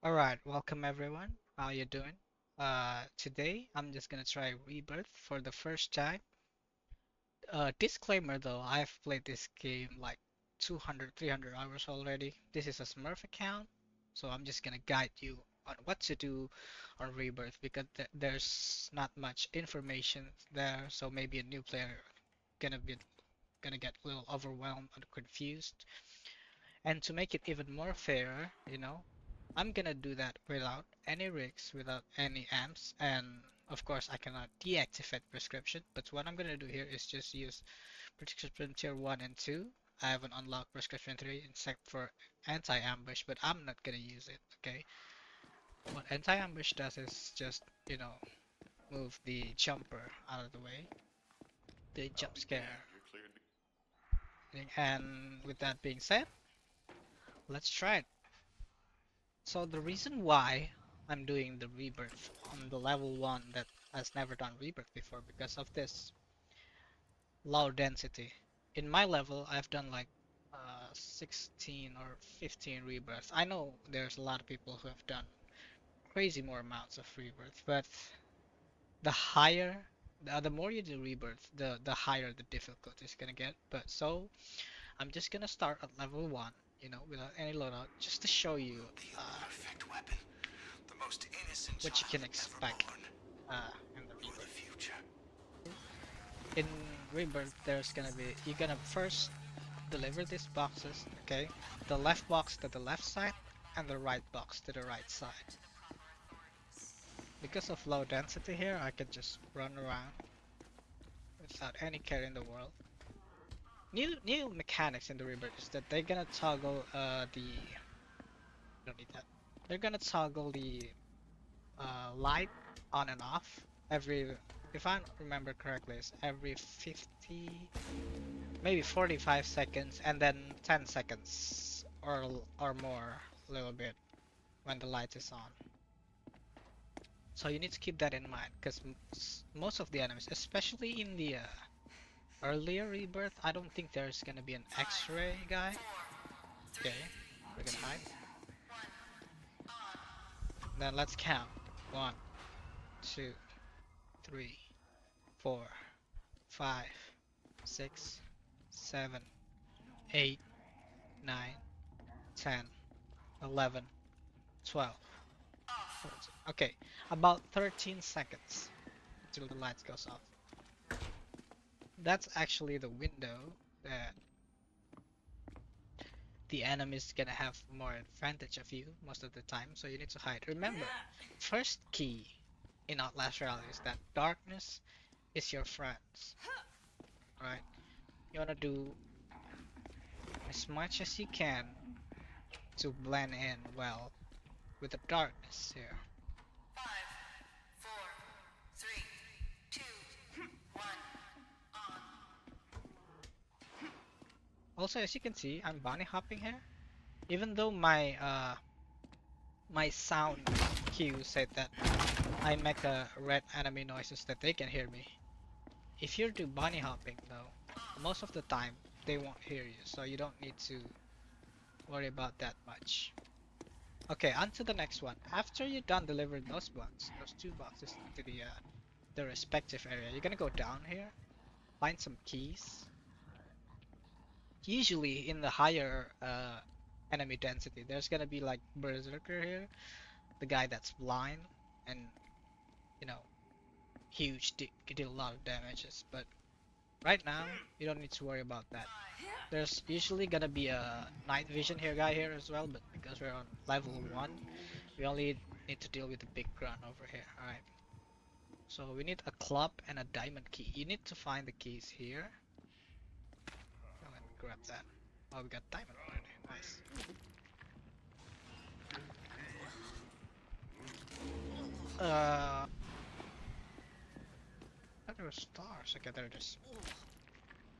Alright, welcome everyone. How you doing? Today I'm just gonna try Rebirth for the first time. Disclaimer though, I've played this game like 200, 300 hours already. This is a Smurf account, so I'm just gonna guide you on what to do on Rebirth because there's not much information there, so maybe a new player gonna get a little overwhelmed or confused. And to make it even more fair, I'm gonna do that without any rigs, without any amps, and of course I cannot deactivate prescription, but what I'm gonna do here is just use prescription tier 1 and 2. I haven't unlocked prescription 3 except for anti-ambush, but I'm not gonna use it, okay? What anti-ambush does is just, move the jumper out of the way, the jump scare. And with that being said, let's try it. So the reason why I'm doing the rebirth on the level 1 that has never done rebirth before because of this low density. In my level, I've done like 16 or 15 rebirths. I know there's a lot of people who have done crazy more amounts of rebirth, but the higher, the more you do rebirth, the higher the difficulty is gonna get. But so I'm just gonna start at level 1, without any loadout, just to show you The uh, perfect weapon. The most innocent what you child can ever expect born. in the For the rebirth. future. In rebirth, you're gonna first deliver these boxes, okay? The left box to the left side and the right box to the right side. Because of low density here, I can just run around without any care in the world. New mechanics in the rebirth is that they're gonna toggle the don't need that. They're gonna toggle the light on and off every, if I remember correctly, it's every 50, maybe 45 seconds, and then 10 seconds or more, a little bit when the light is on. So you need to keep that in mind, because most of the enemies, especially in the earlier rebirth, I don't think there's gonna be an X-ray guy. Okay, we're gonna hide. Then let's count. 1, 2, 3, 4, 5, 6, 7, 8, 9, 10, 11, 12, 14. Okay, about 13 seconds until the lights goes off. That's actually the window that the enemy is gonna have more advantage of you most of the time, so you need to hide. Remember, first key in Outlast reality is that darkness is your friends, right? You wanna do as much as you can to blend in well with the darkness here. 5, 4, 3, 2, 1. Also, as you can see, I'm bunny hopping here. Even though my sound cue said that I make a red enemy noises that they can hear me. If you do bunny hopping though, most of the time they won't hear you, so you don't need to worry about that much. Okay, on to the next one. After you're done delivering those two boxes to the respective area, you're gonna go down here, find some keys. Usually in the higher enemy density, there's gonna be like Berserker here, the guy that's blind and you know huge, can deal a lot of damages. But right now, you don't need to worry about that. There's usually gonna be a night vision here guy here as well, but because we're on level 1, we only need to deal with the big grunt over here. Alright. So we need a club and a diamond key. You need to find the keys here. Go ahead and grab that. Oh, we got diamond already. Nice. Uh, I thought there were stars. Okay, there it is.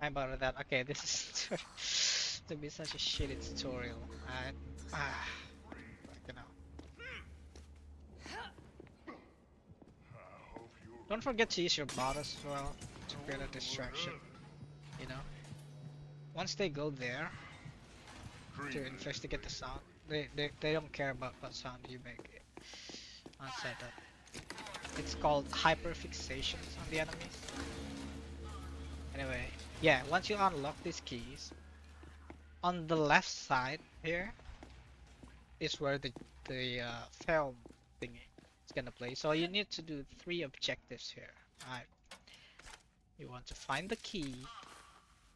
I'm out of that. Okay, this is to be such a shitty tutorial. Alright. Ah, you know. Don't forget to use your bottles as well to create a distraction. You know. Once they go there to investigate the sound, They don't care about what sound you make on setup. It's called hyperfixations on the enemies. Anyway, yeah, once you unlock these keys, on the left side here is where the film thingy is gonna play. So you need to do three objectives here. Alright, you want to find the key.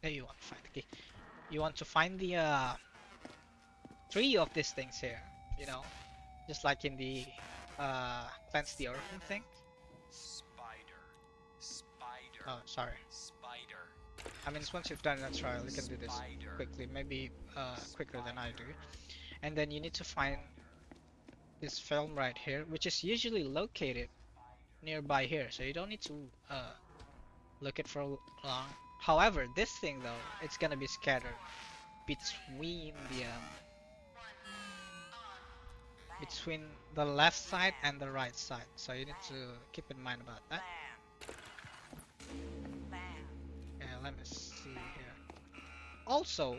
You want to find the key. You want to find the three of these things here. You know, just like in the cleanse the orphan thing. Spider. Spider. Oh, sorry. Spider. I mean, once you've done that trial, you can do this Spider. quickly, maybe quicker than I do. And then you need to find this film right here, which is usually located nearby here, so you don't need to look it for long. However, this thing though, it's gonna be scattered between between the left side and the right side, so you need to keep in mind about that. Yeah, let me see here. Also,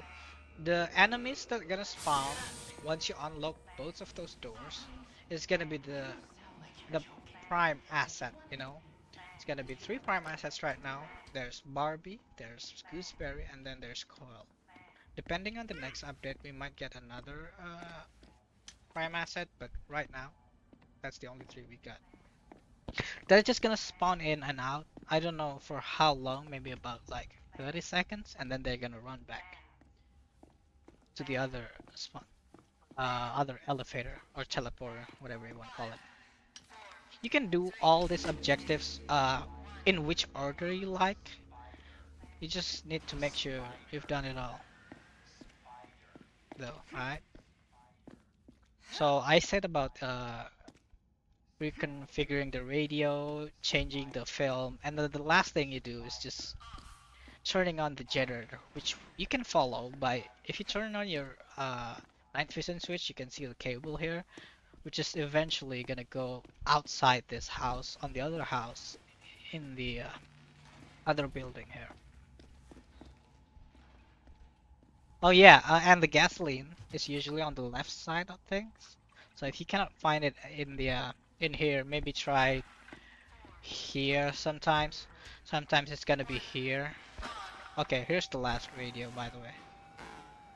the enemies that are gonna spawn once you unlock both of those doors is gonna be the prime asset, you know. It's gonna be three prime assets right now. There's Barbie, there's Gooseberry, and then there's Coil. Depending on the next update, we might get another prime asset, but right now, that's the only three we got. They're just gonna spawn in and out. I don't know for how long, maybe about like 30 seconds, and then they're gonna run back to the other spawn, other elevator or teleporter, whatever you want to call it. You can do all these objectives in which order you like. You just need to make sure you've done it all, though, alright? So I said about reconfiguring the radio, changing the film, and then the last thing you do is just turning on the generator, which you can follow by if you turn on your night vision switch, you can see the cable here, which is eventually gonna go outside this house on the other house in the other building here. Oh yeah, and the gasoline is usually on the left side of things. So if you cannot find it in the in here, maybe try here sometimes. Sometimes it's gonna be here. Okay, here's the last radio, by the way.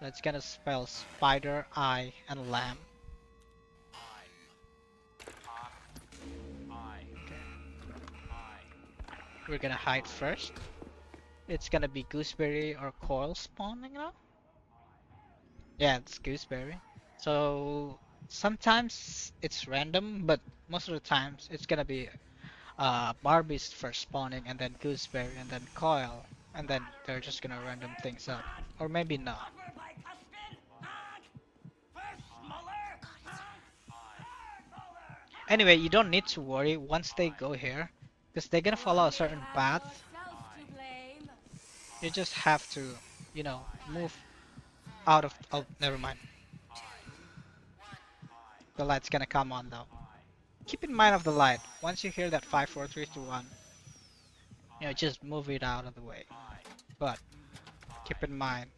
That's gonna spell spider, eye, and lamb. Okay, we're gonna hide first. It's gonna be gooseberry or coil spawning now. Yeah, it's gooseberry. So sometimes it's random, but most of the times it's gonna be Barbie's first spawning, and then gooseberry, and then coil, and then they're just gonna random things up, or maybe not. Anyway, you don't need to worry once they go here, because they're gonna follow a certain path. You just have to, you know, move out of. Oh, never mind. The light's gonna come on though. Keep in mind of the light. Once you hear that 5, 4, 3, 2, 1, you know, just move it out of the way. But keep in mind.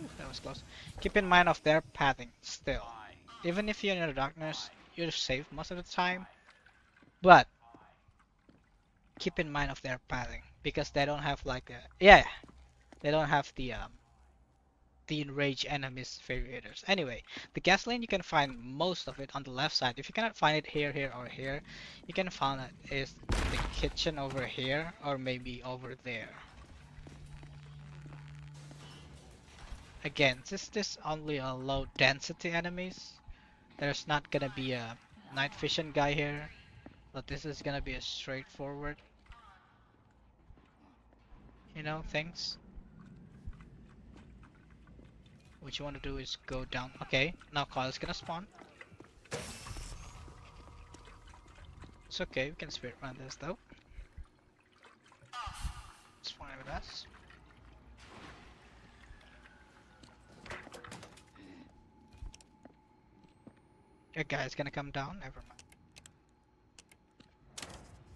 Ooh, that was close. Keep in mind of their pathing still. Even if you're in the darkness, you're safe most of the time. But keep in mind of their pathing because they don't have like a they don't have the enraged enemies variators. Anyway, the gasoline you can find most of it on the left side. If you cannot find it here, here, or here, you can find it is the kitchen over here or maybe over there. Again, since this only a low density enemies, there's not gonna be a night vision guy here, but this is gonna be a straightforward, you know, things. What you want to do is go down. Okay, now Kyle's gonna spawn. It's okay, we can spirit run this though. It's fine with us. Your guy's gonna come down, never mind.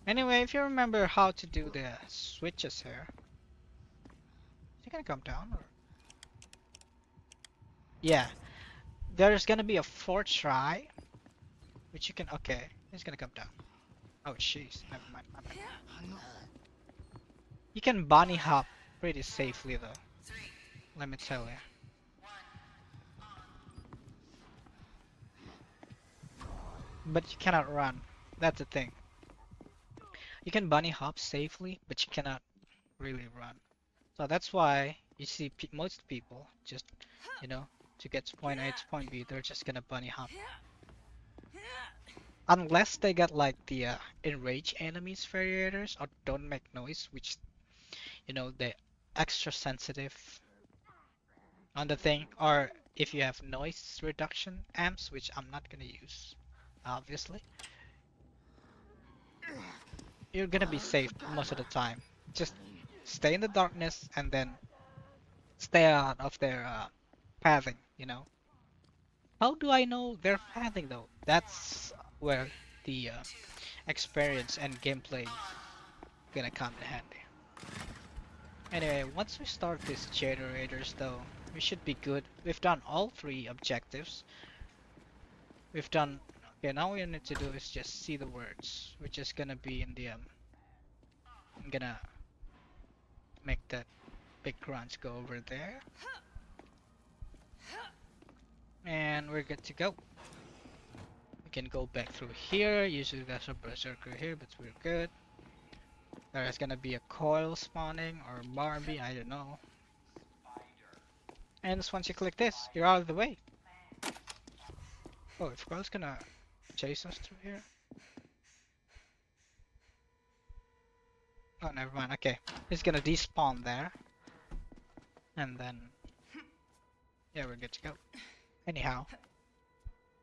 Anyway, if you remember how to do the switches here, is he gonna come down or? Yeah, there's gonna be a fourth try, which you can. Okay, it's gonna come down. Oh, jeez. Never mind. My bad. You can bunny hop pretty safely though. Let me tell you. But you cannot run. That's the thing. You can bunny hop safely, but you cannot really run. So that's why you see pe most people just, you know, to get to point A to point B, they're just gonna bunny hop. Unless they got like the enrage enemies variators or don't make noise, which, they extra sensitive on the thing, or if you have noise reduction amps, which I'm not gonna use, obviously, you're gonna be safe most of the time. Just stay in the darkness and then stay out of their pathing. How do I know they're pathing though? That's where the experience and gameplay gonna come in handy. Anyway, once we start these generators though, we should be good. We've done all three objectives. We've done. Okay, now all we need to do is just see the words, which is gonna be in the I'm gonna make that big crunch go over there, and we're good to go. We can go back through here. Usually there's a berserker here, but we're good. There's gonna be a coil spawning or Barbie, I don't know. And just once you click this, you're out of the way. Oh, if coil's gonna chase us through here. Oh, never mind. Okay, it's gonna despawn there, and then yeah, we're good to go. Anyhow,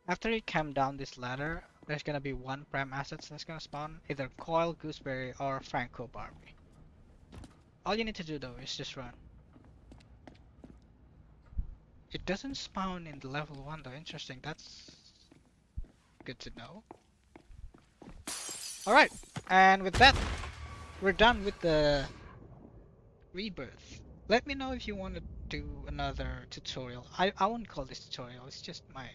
after you come down this ladder, there's gonna be one prem assets that's gonna spawn, either coil, gooseberry, or Franco Barbie. All you need to do though is just run. It doesn't spawn in the level 1 though. Interesting. That's good to know. Alright, and with that, we're done with the Rebirth. Let me know if you want to do another tutorial. I won't call this tutorial, it's just my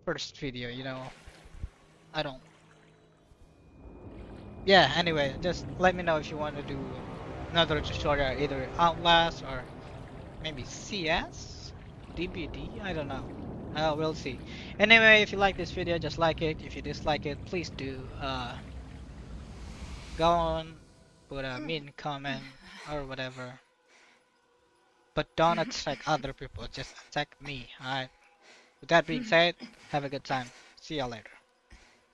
first video. I don't. Yeah, anyway, just let me know if you want to do another tutorial, either Outlast or maybe CS? DBD? I don't know. We'll see. Anyway, if you like this video, just like it. If you dislike it, please do go on, put a mean comment or whatever. But don't attack other people, just attack me, alright? With that being said, have a good time. See y'all later.